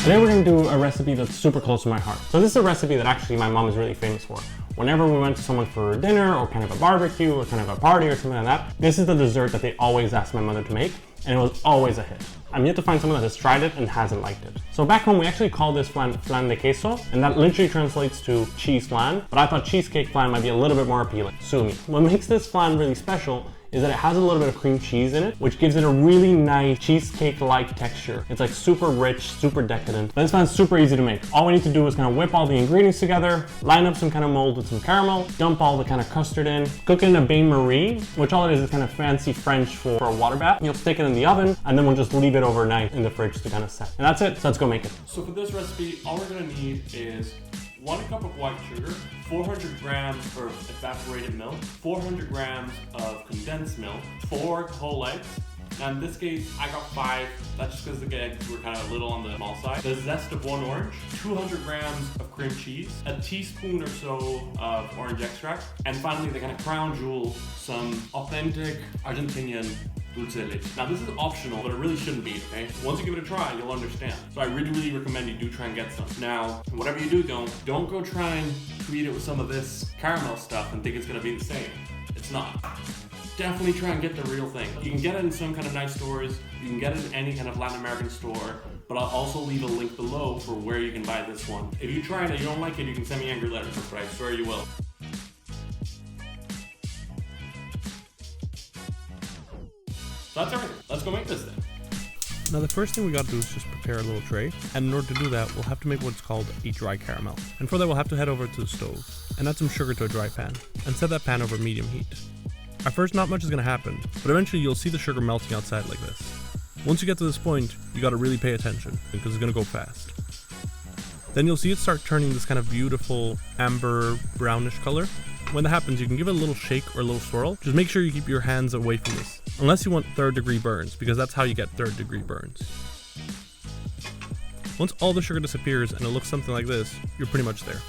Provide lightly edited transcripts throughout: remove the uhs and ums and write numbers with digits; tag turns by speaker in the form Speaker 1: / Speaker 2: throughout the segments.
Speaker 1: Today we're going to do a recipe that's super close to my heart. So this is a recipe that actually my mom is really famous for. Whenever we went to someone for dinner or kind of a barbecue or kind of a party or something like that, this is the dessert that they always ask my mother to make, and it was always a hit. I'm yet to find someone that has tried it and hasn't liked it. So back home we actually call this flan de queso, and that literally translates to cheese flan, but I thought cheesecake flan might be a little bit more appealing. Sue me. What makes this flan really special is that it has a little bit of cream cheese in it, which gives it a really nice cheesecake-like texture. It's like super rich, super decadent. But this flan's super easy to make. All we need to do is kind of whip all the ingredients together, line up some kind of mold with some caramel, dump all the kind of custard in, cook it in a bain-marie, which all it is kind of fancy French for a water bath. You'll stick it in the oven, and then we'll just leave it overnight in the fridge to kind of set. And that's it, so let's go make it.
Speaker 2: So for this recipe, all we're gonna need is 1 cup of white sugar, 400 grams of evaporated milk, 400 grams of condensed milk, 4 whole eggs. Now in this case, I got 5. That's just because the eggs were kind of a little on the small side. The zest of 1 orange, 200 grams of cream cheese, a teaspoon or so of orange extract, and finally the kind of crown jewel, some authentic Argentinian dulce de leche. Now this is optional, but it really shouldn't be, okay? Once you give it a try, you'll understand. So I really recommend you do try and get some. Now, whatever you do, don't go try and treat it with some of this caramel stuff and think it's gonna be the same. It's not. Definitely try and get the real thing. You can get it in some kind of nice stores. You can get it in any kind of Latin American store, but I'll also leave a link below for where you can buy this one. If you try it and you don't like it, you can send me angry letters, but I swear you will. So that's everything. Let's go make this thing.
Speaker 3: Now the first thing we gotta do is just prepare a little tray, and in order to do that, we'll have to make what's called a dry caramel. And for that, we'll have to head over to the stove and add some sugar to a dry pan, and set that pan over medium heat. At first, not much is gonna happen, but eventually you'll see the sugar melting outside like this. Once you get to this point, you gotta really pay attention, because it's gonna go fast. Then you'll see it start turning this kind of beautiful amber brownish color. When that happens, you can give it a little shake or a little swirl. Just make sure you keep your hands away from this, unless you want 3rd degree burns, because that's how you get 3rd degree burns. Once all the sugar disappears and it looks something like this, you're pretty much there.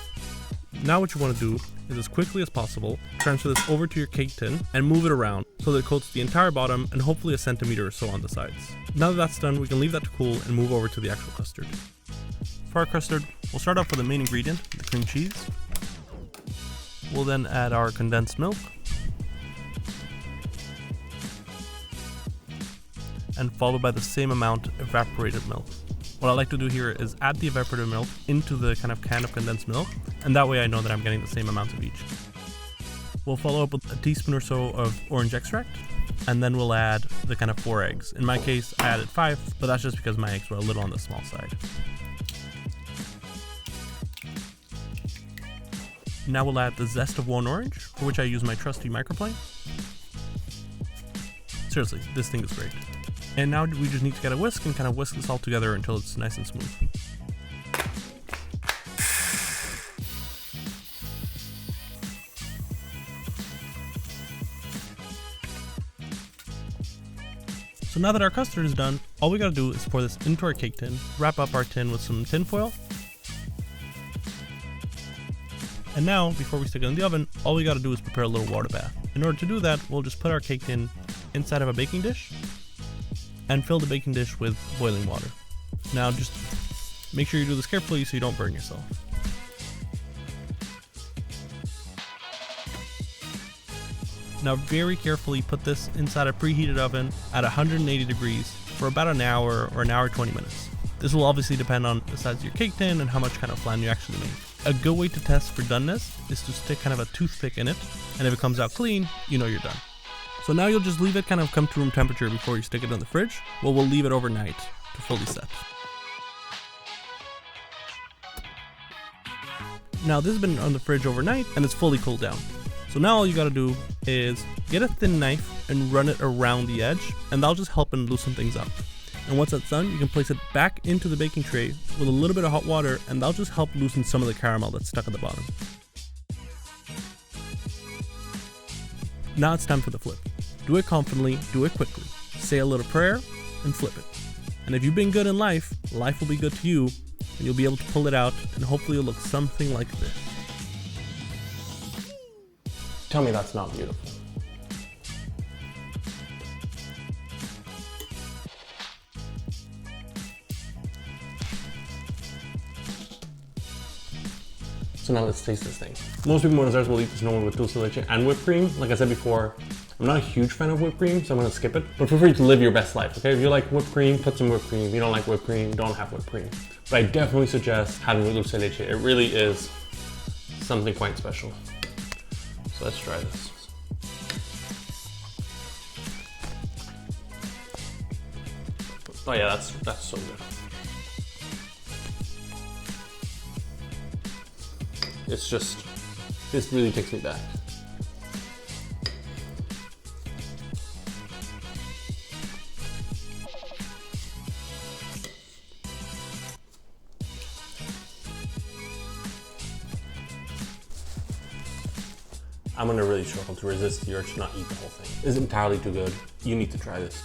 Speaker 3: Now what you want to do is, as quickly as possible, transfer this over to your cake tin and move it around so that it coats the entire bottom and hopefully a centimeter or so on the sides. Now that that's done, we can leave that to cool and move over to the actual custard. For our custard, we'll start off with the main ingredient, the cream cheese. We'll then add our condensed milk, and followed by the same amount of evaporated milk. What I like to do here is add the evaporated milk into the kind of can of condensed milk, and that way I know that I'm getting the same amount of each. We'll follow up with a teaspoon or so of orange extract, and then we'll add the kind of 4 eggs. In my case, I added 5, but that's just because my eggs were a little on the small side. Now we'll add the zest of 1 orange, for which I use my trusty microplane. Seriously, this thing is great. And now we just need to get a whisk and kind of whisk this all together until it's nice and smooth. So now that our custard is done, all we gotta do is pour this into our cake tin, wrap up our tin with some tin foil, and now, before we stick it in the oven, all we gotta do is prepare a little water bath. In order to do that, we'll just put our cake tin inside of a baking dish and fill the baking dish with boiling water. Now just make sure you do this carefully so you don't burn yourself. Now very carefully put this inside a preheated oven at 180 degrees for about an hour or an hour 20 minutes. This will obviously depend on the size of your cake tin and how much kind of flan you actually make. A good way to test for doneness is to stick kind of a toothpick in it, and if it comes out clean, you know you're done. So now you'll just leave it kind of come to room temperature before you stick it in the fridge. Well, we'll leave it overnight to fully set. Now this has been on the fridge overnight and it's fully cooled down. So now all you gotta do is get a thin knife and run it around the edge, and that'll just help and loosen things up. And once that's done, you can place it back into the baking tray with a little bit of hot water, and that'll just help loosen some of the caramel that's stuck at the bottom. Now it's time for the flip. Do it confidently, do it quickly. Say a little prayer and flip it. And if you've been good in life, life will be good to you, and you'll be able to pull it out, and hopefully it'll look something like this.
Speaker 1: Tell me that's not beautiful. So now let's taste this thing. Most people when desserts will eat this normally with dulce de leche and whipped cream. Like I said before, I'm not a huge fan of whipped cream, so I'm gonna skip it. But feel free to live your best life, okay? If you like whipped cream, put some whipped cream. If you don't like whipped cream, don't have whipped cream. But I definitely suggest having with dulce de leche. It really is something quite special. So let's try this. Oh yeah, that's so good. It's just, this really takes me back. I'm gonna really struggle to resist the urge to not eat the whole thing. It's entirely too good. You need to try this.